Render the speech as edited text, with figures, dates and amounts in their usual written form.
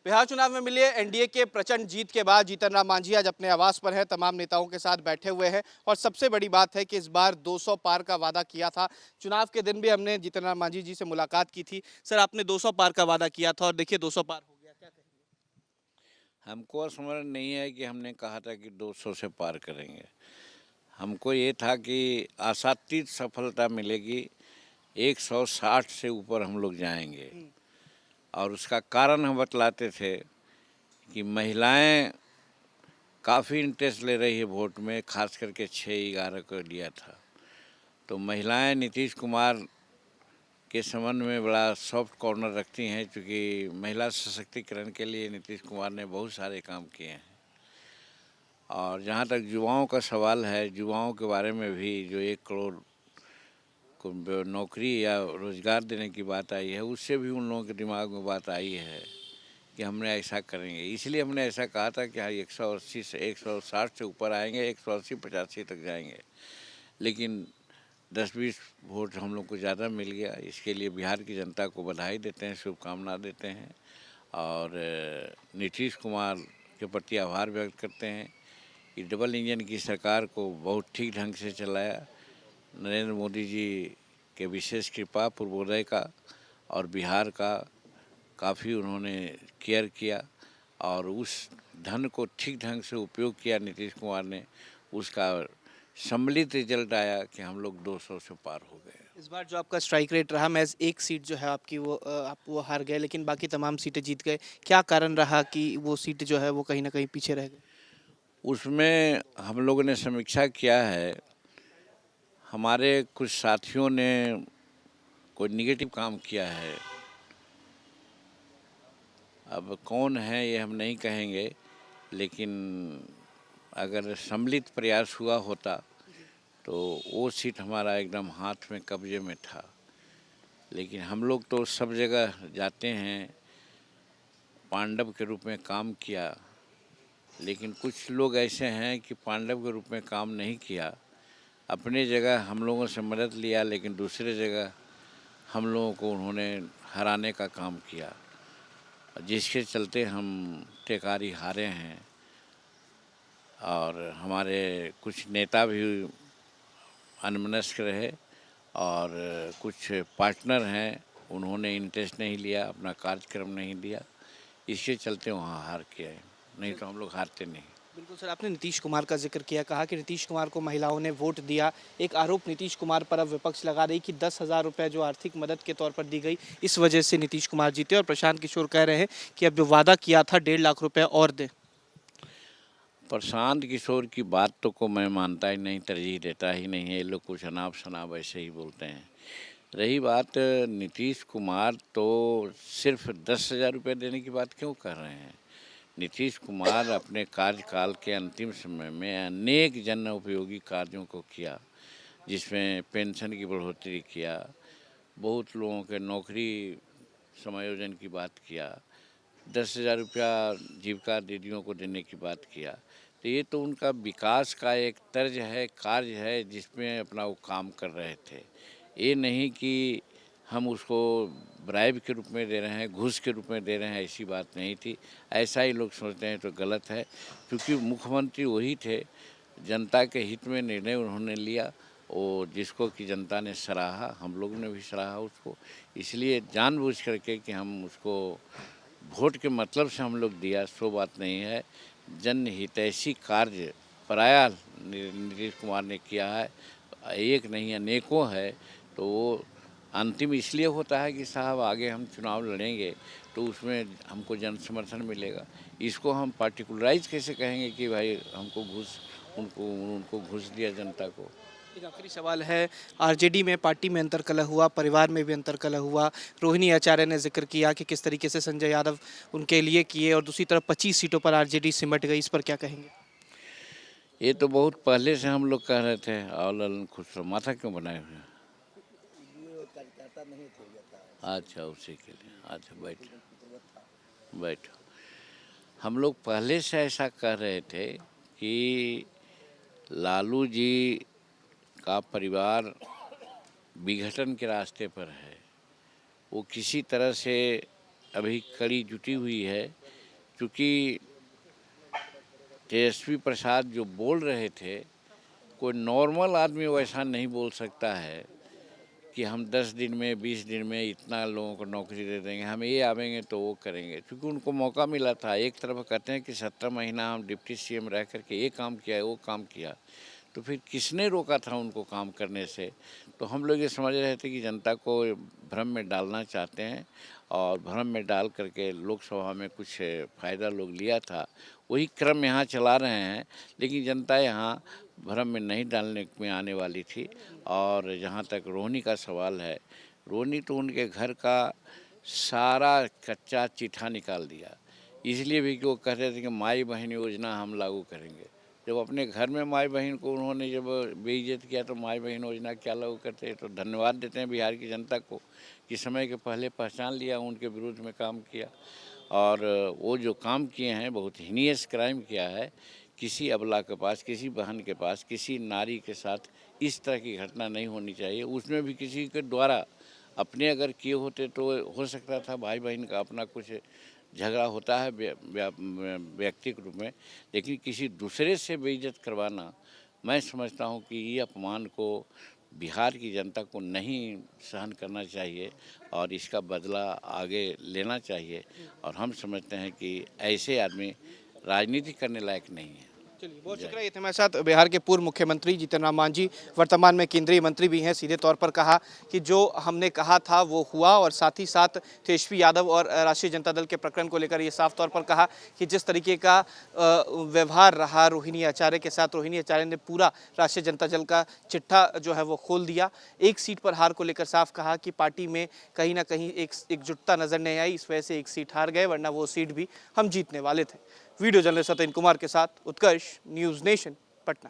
बिहार चुनाव में मिले एनडीए के प्रचंड जीत के बाद जीतन राम मांझी आज अपने आवास पर हैं, तमाम नेताओं के साथ बैठे हुए हैं और सबसे बड़ी बात है कि इस बार 200 पार का वादा किया था। चुनाव के दिन भी हमने जीतन राम मांझी जी से मुलाकात की थी। सर, आपने 200 पार का वादा किया था और देखिए 200 पार हो गया, क्या कहेंगे? हमको स्मरण नहीं है कि हमने कहा था कि 200 से पार करेंगे। हमको ये था कि आशातीत सफलता मिलेगी, 160 से ऊपर हम लोग जाएंगे। और उसका कारण हम बतलाते थे कि महिलाएं काफ़ी इंटरेस्ट ले रही है वोट में, खास करके 6-11 को लिया था। तो महिलाएं नीतीश कुमार के संबंध में बड़ा सॉफ्ट कॉर्नर रखती हैं, क्योंकि महिला सशक्तिकरण के लिए नीतीश कुमार ने बहुत सारे काम किए हैं। और जहाँ तक युवाओं का सवाल है, युवाओं के बारे में भी जो 1 करोड़ को नौकरी या रोज़गार देने की बात आई है, उससे भी उन लोगों के दिमाग में बात आई है कि हमने ऐसा करेंगे। इसलिए हमने ऐसा कहा था कि हाँ, 180 से 160 से ऊपर आएंगे, 180-85 तक जाएंगे। लेकिन 10-20 वोट हम लोग को ज़्यादा मिल गया। इसके लिए बिहार की जनता को बधाई देते हैं, शुभकामना देते हैं और नीतीश कुमार के प्रति आभार व्यक्त करते हैं कि डबल इंजन की सरकार को बहुत ठीक ढंग से चलाया। नरेंद्र मोदी जी के विशेष कृपा, पूर्वोदय का और बिहार का काफ़ी उन्होंने केयर किया और उस धन को ठीक ढंग से उपयोग किया नीतीश कुमार ने। उसका सम्मिलित रिजल्ट आया कि हम लोग 200 से पार हो गए। इस बार जो आपका स्ट्राइक रेट रहा, महज एक सीट जो है आपकी आप वो हार गए, लेकिन बाकी तमाम सीटें जीत गए। क्या कारण रहा कि वो सीट जो है वो कहीं ना कहीं पीछे रह गई? उसमें हम लोगों ने समीक्षा किया है। हमारे कुछ साथियों ने कोई निगेटिव काम किया है। अब कौन है ये हम नहीं कहेंगे, लेकिन अगर सम्मिलित प्रयास हुआ होता तो वो सीट हमारा एकदम हाथ में कब्जे में था। लेकिन हम लोग तो सब जगह जाते हैं, पांडव के रूप में काम किया। लेकिन कुछ लोग ऐसे हैं कि पांडव के रूप में काम नहीं किया, अपने जगह हम लोगों से मदद लिया, लेकिन दूसरे जगह हम लोगों को उन्होंने हराने का काम किया, जिसके चलते हम टेकारी हारे हैं। और हमारे कुछ नेता भी अनमनस्क रहे और कुछ पार्टनर हैं, उन्होंने इंटरेस्ट नहीं लिया, अपना कार्यक्रम नहीं दिया, इसके चलते वहाँ हार के आए। नहीं तो हम लोग हारते नहीं। बिल्कुल सर, आपने नीतीश कुमार का जिक्र किया, कहा कि नीतीश कुमार को महिलाओं ने वोट दिया। एक आरोप नीतीश कुमार पर अब विपक्ष लगा रही कि 10,000 रुपये जो आर्थिक मदद के तौर पर दी गई, इस वजह से नीतीश कुमार जीते, और प्रशांत किशोर कह रहे हैं कि अब जो वादा किया था 1.5 लाख रुपए और दे। प्रशांत किशोर की बात तो को मैं मानता ही नहीं, तरजीह देता ही नहीं है। ये लोग कुछ अनाप शनाप ऐसे ही बोलते हैं। रही बात नीतीश कुमार, तो सिर्फ 10,000 रुपये देने की बात क्यों कर रहे हैं? नीतीश कुमार अपने कार्यकाल के अंतिम समय में अनेक जन उपयोगी कार्यों को किया, जिसमें पेंशन की बढ़ोतरी किया, बहुत लोगों के नौकरी समायोजन की बात किया, 10,000 रुपया जीविका दीदियों को देने की बात किया। तो ये तो उनका विकास का एक तर्ज है, कार्य है, जिसमें अपना वो काम कर रहे थे। ये नहीं कि हम उसको ब्राइब के रूप में दे रहे हैं, घूस के रूप में दे रहे हैं, ऐसी बात नहीं थी। ऐसा ही लोग सोचते हैं तो गलत है, क्योंकि मुख्यमंत्री वही थे, जनता के हित में निर्णय उन्होंने लिया, वो जिसको कि जनता ने सराहा, हम लोगों ने भी सराहा उसको। इसलिए जानबूझ करके कि हम उसको वोट के मतलब से हम लोग दिया, सो बात नहीं है। जन हितैषी कार्य प्रायः नीतीश कुमार ने किया है, एक नहीं अनेकों है। तो वो अंतिम इसलिए होता है कि साहब आगे हम चुनाव लड़ेंगे तो उसमें हमको जन समर्थन मिलेगा। इसको हम पार्टिकुलराइज कैसे कहेंगे कि भाई हमको घूस, उनको उनको घूस दिया जनता को। एक आखिरी सवाल है, आरजेडी में पार्टी में अंतर्कलह हुआ, परिवार में भी अंतर्कलह हुआ। रोहिणी आचार्य ने जिक्र किया कि किस तरीके से संजय यादव उनके लिए किए, और दूसरी तरफ 25 सीटों पर आरजेडी सिमट गई। इस पर क्या कहेंगे? ये तो बहुत पहले से हम लोग कह रहे थे। और खुश रहो, माथा क्यों बनाए हुए हैं? अच्छा, उसी के लिए। अच्छा, बैठो बैठो। हम लोग पहले से ऐसा कह रहे थे कि लालू जी का परिवार विघटन के रास्ते पर है। वो किसी तरह से अभी कड़ी जुटी हुई है क्योंकि तेजस्वी प्रसाद जो बोल रहे थे, कोई नॉर्मल आदमी वैसा नहीं बोल सकता है कि हम 10 दिन में 20 दिन में इतना लोगों को नौकरी दे देंगे, हम ये आवेंगे तो वो करेंगे। क्योंकि उनको मौका मिला था। एक तरफ कहते हैं कि 17 महीना हम डिप्टी सीएम रह करके ये काम किया वो काम किया, तो फिर किसने रोका था उनको काम करने से? तो हम लोग ये समझ रहे थे कि जनता को भ्रम में डालना चाहते हैं और भ्रम में डाल करके लोकसभा में कुछ फ़ायदा लोग लिया था, वही क्रम यहाँ चला रहे हैं। लेकिन जनता यहाँ भ्रम में नहीं डालने में आने वाली थी। और जहाँ तक रोहिणी का सवाल है, रोहिणी तो उनके घर का सारा कच्चा चिट्ठा निकाल दिया, इसलिए भी कि वो कह रहे थे कि माई बहन योजना हम लागू करेंगे। जब अपने घर में माई बहन को उन्होंने जब बेइज्जत किया तो माई बहन योजना क्या लागू करते हैं? तो धन्यवाद देते हैं बिहार की जनता को कि समय के पहले पहचान लिया, उनके विरुद्ध में काम किया। और वो जो काम किए हैं बहुत हीनियस क्राइम किया है। किसी अबला के पास, किसी बहन के पास, किसी नारी के साथ इस तरह की घटना नहीं होनी चाहिए। उसमें भी किसी के द्वारा अपने अगर किए होते तो हो सकता था भाई बहन का अपना कुछ झगड़ा होता है व्यक्तिगत रूप में, लेकिन किसी दूसरे से बेइज्जत करवाना, मैं समझता हूँ कि ये अपमान को बिहार की जनता को नहीं सहन करना चाहिए और इसका बदला आगे लेना चाहिए। और हम समझते हैं कि ऐसे आदमी राजनीति करने लायक नहीं है। चलिए, बहुत शुक्रिया। ये थे हमारे साथ बिहार के पूर्व मुख्यमंत्री जीतन राम मांझी, वर्तमान में केंद्रीय मंत्री भी हैं। सीधे तौर पर कहा कि जो हमने कहा था वो हुआ, और साथ ही साथ तेजस्वी यादव और राष्ट्रीय जनता दल के प्रकरण को लेकर ये साफ तौर पर कहा कि जिस तरीके का व्यवहार रहा रोहिणी आचार्य के साथ, रोहिणी आचार्य ने पूरा राष्ट्रीय जनता दल का चिट्ठा जो है वो खोल दिया। एक सीट पर हार को लेकर साफ कहा कि पार्टी में कहीं ना कहीं एक एकजुटता नजर नहीं आई, इस वजह से एक सीट हार गए, वरना वो सीट भी हम जीतने वाले थे। वीडियो जर्नलिस्ट सत्येंद्र कुमार के साथ उत्कर्ष, न्यूज़ नेशन, पटना।